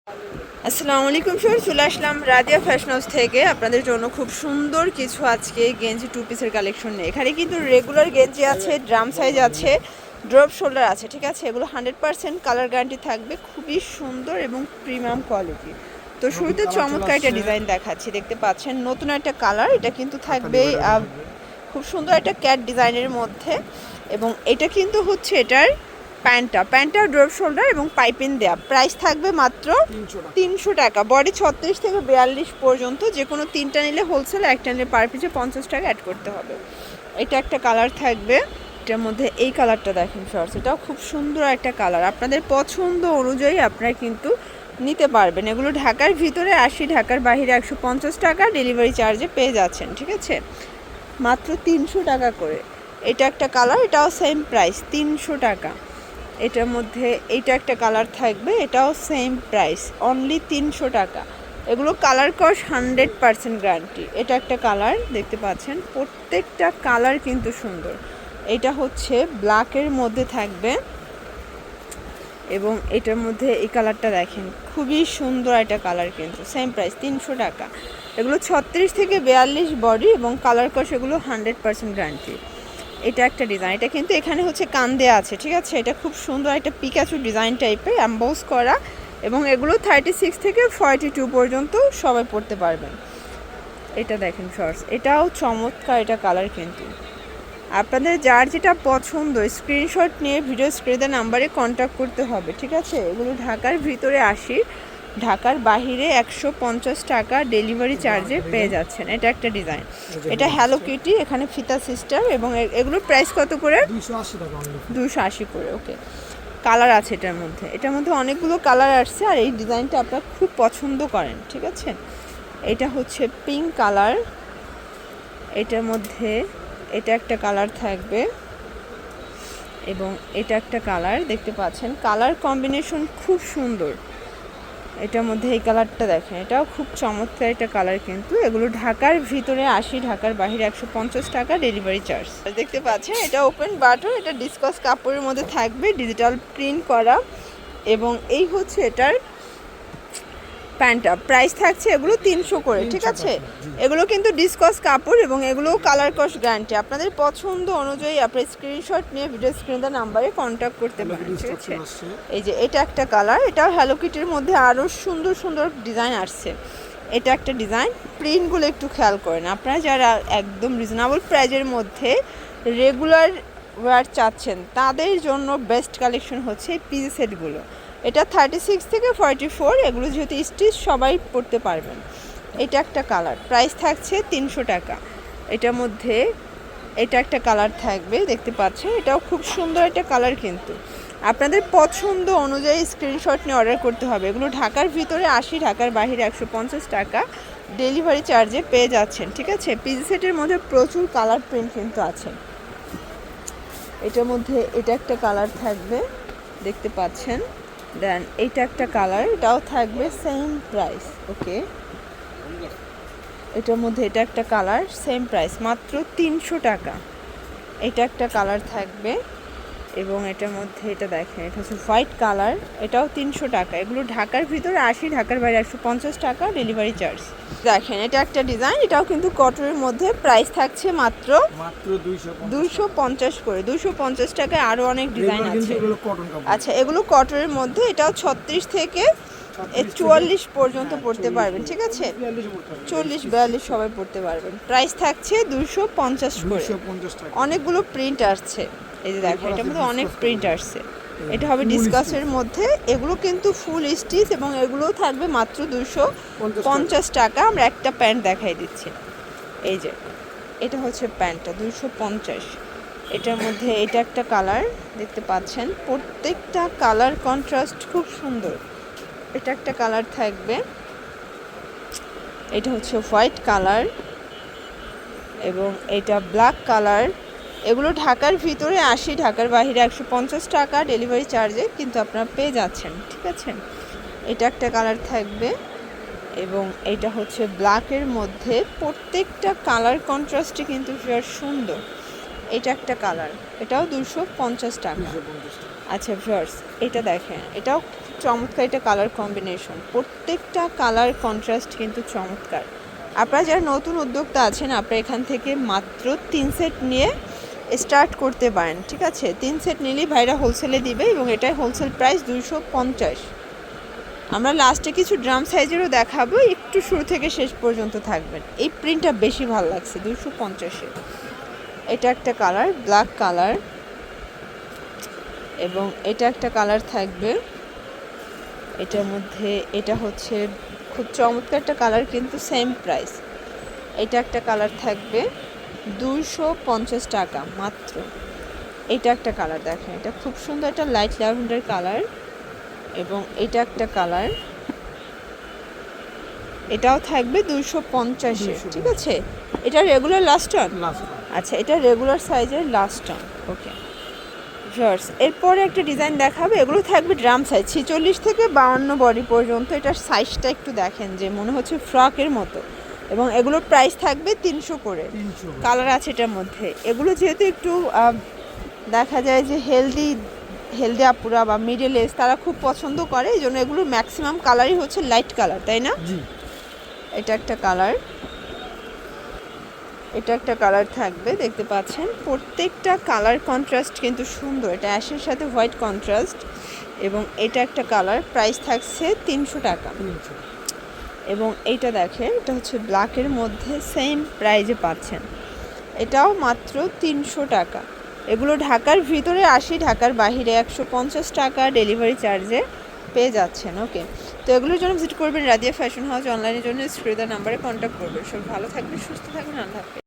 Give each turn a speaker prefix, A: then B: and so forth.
A: আসসালামু আলাইকুম স্যার, চলে আসলাম রাজিয়া ফ্যাশন হাউস থেকে আপনাদের জন্য খুব সুন্দর কিছু আজকে গেঞ্জি টু পিসের কালেকশন নিয়ে। এখানে কিন্তু রেগুলার গেঞ্জি আছে, ড্রাম সাইজ আছে, ড্রপ শোল্ডার আছে, ঠিক আছে। এগুলো 100% কালার গ্যারান্টি থাকবে, খুবই সুন্দর এবং প্রিমিয়াম কোয়ালিটি। তো শুরুতে চমৎকার একটা ডিজাইন দেখাচ্ছি, দেখতে পাচ্ছেন নতুন একটা কালার। এটা কিন্তু থাকবে খুব সুন্দর একটা ক্যাট ডিজাইনের মধ্যে, এবং এটা কিন্তু হচ্ছে এটার প্যান্টটা ড্রপ শোল্ডার এবং পাইপিং দেয়া। প্রাইস থাকবে মাত্র 300 টাকা। বডি 36 থেকে 42 পর্যন্ত, যে কোনো তিনটা নিলে হোলসেল, একটা নিলে পার পিসে 50 টাকা অ্যাড করতে হবে। এটা একটা কালার থাকবে, এটার মধ্যে এই কালারটা দেখেন শর্টস, এটাও খুব সুন্দর একটা কালার। আপনাদের পছন্দ অনুযায়ী আপনারা কিন্তু নিতে পারবেন। এগুলো ঢাকার ভিতরে 80, ঢাকার বাইরে 150 টাকা ডেলিভারি চার্জে পেয়ে যাচ্ছেন, ঠিক আছে, মাত্র 300 টাকা করে। এটা একটা কালার, এটাও সেম প্রাইস 300 টাকা। এটার মধ্যে এইটা একটা কালার থাকবে, এটাও সেম প্রাইস অনলি 300 টাকা। এগুলো কালার কস 100% গ্যারান্টি। এটা একটা কালার দেখতে পাচ্ছেন, প্রত্যেকটা কালার কিন্তু সুন্দর। এটা হচ্ছে ব্ল্যাকের মধ্যে থাকবে, এবং এটার মধ্যে এই কালারটা দেখেন, খুবই সুন্দর একটা কালার, কিন্তু সেম প্রাইস 300 টাকা। এগুলো 36 থেকে 42 বডি, এবং কালার কস এগুলো 100% গ্যারান্টি। এটা একটা ডিজাইন, এটা কিন্তু এখানে হচ্ছে কান দেয়া আছে, ঠিক আছে। এটা খুব সুন্দর একটা পিকাচু ডিজাইন টাইপের অ্যাম্বোস করা, এবং এগুলো 36 থেকে 42 পর্যন্ত সবাই পড়তে পারবেন। এটা দেখেন শর্টস, এটাও চমৎকার এটা কালার। কিন্তু আপনাদের যার যেটা পছন্দ স্ক্রিনশট নিয়ে ভিডিও স্ক্রিনে নাম্বারে কন্ট্যাক্ট করতে হবে, ঠিক আছে। এগুলো ঢাকার ভিতরে 80, ঢাকার বাহিরে 150 টাকা ডেলিভারি চার্জে পেয়ে যাচ্ছেন। এটা একটা ডিজাইন, এটা হ্যালো কিটি, এখানে ফিতা সিস্টেম, এবং এগুলোর প্রাইস কত করে?
B: 280 টাকা।
A: 280 করে। ওকে, কালার আছে এটার মধ্যে অনেকগুলো কালার আসছে, আর এই ডিজাইনটা আপনারা খুব পছন্দ করেন, ঠিক আছে। এটা হচ্ছে পিঙ্ক কালার, এটার মধ্যে এটা একটা কালার থাকবে, এবং এটা একটা কালার দেখতে পাচ্ছেন, কালার কম্বিনেশন খুব সুন্দর। এটার মধ্যে এই কালারটা দেখেন, এটাও খুব চমৎকার একটা কালার। কিন্তু এগুলো ঢাকার ভিতরে 80, ঢাকার বাইরে 150 টাকা ডেলিভারি চার্জ। দেখতে পাচ্ছেন এটা ওপেন বাটন, এটা ডিসকাস কাপড়ের মধ্যে থাকবে, ডিজিটাল প্রিন্ট করা, এবং এই হচ্ছে এটার প্যান্টটা। প্রাইস থাকছে এগুলো 300 করে, ঠিক আছে। এগুলো কিন্তু ডিসকাস কাপড়, এবং এগুলো কালার কস গ্যারান্টি। আপনাদের পছন্দ অনুযায়ী আপনার স্ক্রিনশট নিয়ে ভিডিও স্ক্রিনে নাম্বারে কন্ট্যাক্ট করতে পারেন, ঠিক আছে। এই যে এটা একটা কালার, এটাও হ্যালো কিটির মধ্যে আরও সুন্দর সুন্দর ডিজাইন আসছে। এটা একটা ডিজাইন, প্রিন্টগুলো একটু খেয়াল করেন। আপনারা যারা একদম রিজনেবল প্রাইজের মধ্যে রেগুলার ওয়্যার চাচ্ছেন, তাদের জন্য বেস্ট কালেকশন হচ্ছে এই পিস সেটগুলো। এটা 36 থেকে 44, এগুলো যেহেতু স্টিচ সবাই পরতে পারবেন। এটা একটা কালার, প্রাইস থাকছে 300 টাকা। এটার মধ্যে এটা একটা কালার থাকবে, দেখতে পাচ্ছেন, এটাও খুব সুন্দর একটা কালার। কিন্তু আপনাদের পছন্দ অনুযায়ী স্ক্রিনশট নিয়ে অর্ডার করতে হবে। এগুলো ঢাকার ভিতরে 80, ঢাকার বাইরে 150 টাকা ডেলিভারি চার্জে পেয়ে যাচ্ছেন, ঠিক আছে। পিস সেটের মধ্যে প্রচুর কালার প্রিন্ট কিন্তু আছে। এটার মধ্যে এটা একটা কালার থাকবে, দেখতে পাচ্ছেন। দেন এইটা একটা কালার, এটাও থাকবে সেম প্রাইস। ওকে, এটার মধ্যে এটা একটা কালার, সেম প্রাইস মাত্র 300 টাকা। এটা একটা কালার থাকবে, এবং এটার মধ্যে এটা দেখেন, এটা হচ্ছে হোয়াইট কালার, এটাও 300 টাকা। এগুলো ঢাকার ভিতরে 80, ঢাকার বাইরে 150 টাকা ডেলিভারি চার্জ। দেখেন এটা একটা ডিজাইন, এটাও কিন্তু কটনের মধ্যে, প্রাইস থাকছে মাত্র 250 করে। 250 টাকায় আরও অনেক ডিজাইন আছে। আচ্ছা, এগুলো কটনের মধ্যে, এটাও 36 থেকে 44 পর্যন্ত পড়তে পারবেন, ঠিক আছে। 40-42 সবাই পড়তে পারবেন। প্রাইস থাকছে 250 করে। অনেকগুলো প্রিন্ট আসছে, এই যে দেখো, এটার মধ্যে অনেক প্রিন্ট আসছে। এটা হবে ডিসকাসের মধ্যে, এগুলো কিন্তু ফুল স্টিচ, এবং এগুলো থাকবে মাত্র 250 টাকা। আমরা একটা প্যান্ট দেখাই দিচ্ছি, এই যে এটা হচ্ছে প্যান্টটা 250। এটার মধ্যে এটা একটা কালার দেখতে পাচ্ছেন, প্রত্যেকটা কালার কন্ট্রাস্ট খুব সুন্দর। এটা একটা কালার থাকবে, এটা হচ্ছে হোয়াইট কালার, এবং এটা ব্ল্যাক কালার। এগুলো ঢাকার ভিতরে 80, ঢাকার বাইরে 150 টাকা ডেলিভারি চার্জে কিন্তু আপনারা পেয়ে যাচ্ছেন, ঠিক আছে। এটা একটা কালার থাকবে, এবং এটা হচ্ছে ব্ল্যাকের মধ্যে, প্রত্যেকটা কালার কন্ট্রাস্টে কিন্তু ভীষণ সুন্দর। এটা একটা কালার, এটাও 250 টাকা। আচ্ছা ভিউয়ার্স, এটা দেখেন, এটাও চমৎকার এটা কালার কম্বিনেশন, প্রত্যেকটা কালার কন্ট্রাস্ট কিন্তু চমৎকার। আপনারা যারা নতুন উদ্যোক্তা আছেন আপনারা এখান থেকে মাত্র 3 সেট নিয়ে স্টার্ট করতে পারেন, ঠিক আছে? 3 সেট নিলেই ভাইরা হোলসেলে দিবে এবং এটাই হোলসেল প্রাইস 250। আমরা লাস্টে কিছু ড্রাম সাইজেরও দেখাবো, একটু শুরু থেকে শেষ পর্যন্ত থাকবেন। এই প্রিন্টটা বেশি ভালো লাগছে 250-এ। এটা একটা কালার ব্ল্যাক কালার, এবং এটা একটা কালার থাকবে এটার মধ্যে, এটা হচ্ছে খুব চমৎকার একটা কালার কিন্তু সেম প্রাইস। এটা একটা কালার থাকবে 250 টাকা মাত্র। এটা একটা কালার দেখেন, এটা খুব সুন্দর একটা লাইট ল্যাভেন্ডার কালার, এবং এটা একটা কালার, এটাও থাকবে 250-এ, ঠিক আছে? এটা রেগুলার লাস্ট অন, আচ্ছা এটা রেগুলার সাইজের লাস্ট অন। ওকে ভিউয়ার্স, এরপরে একটা ডিজাইন দেখাবে, এগুলো থাকবে ড্রাম সাইজ 46 থেকে 52 বডি পর্যন্ত। এটার সাইজটা একটু দেখেন যে মনে হচ্ছে ফ্রকের মতো, এবং এগুলোর প্রাইস থাকবে 300 করে। কালার আছে এটার মধ্যে। এগুলো যেহেতু একটু দেখা যায় যে হেলদি আপুরা বা মিডল এজ তারা খুব পছন্দ করে, এই জন্য এগুলোর ম্যাক্সিমাম কালারই হচ্ছে লাইট কালার, তাই না? এটা একটা কালার, এটা একটা কালার থাকবে, দেখতে পাচ্ছেন প্রত্যেকটা কালার কন্ট্রাস্ট কিন্তু সুন্দর। এটা অ্যাশের সাথে হোয়াইট কন্ট্রাস্ট, এবং এটা একটা কালার, প্রাইস থাকছে 300 টাকা। এবং এইটা দেখেন, এটা হচ্ছে ব্ল্যাকের মধ্যে, সেম প্রাইজে পাচ্ছেন, এটাও মাত্র 300 টাকা। এগুলো ঢাকার ভিতরে 80, ঢাকার বাইরে 150 টাকা ডেলিভারি চার্জে পেয়ে যাচ্ছেন। ওকে, তো এগুলোর জন্য ভিজিট করবেন রাদিয়া ফ্যাশন হাউস। অনলাইনের জন্য স্ক্রিনের নাম্বারে কন্ট্যাক্ট করবেন। সব ভালো থাকবেন, সুস্থ থাকবেন, আল্লাহ হাফেজ।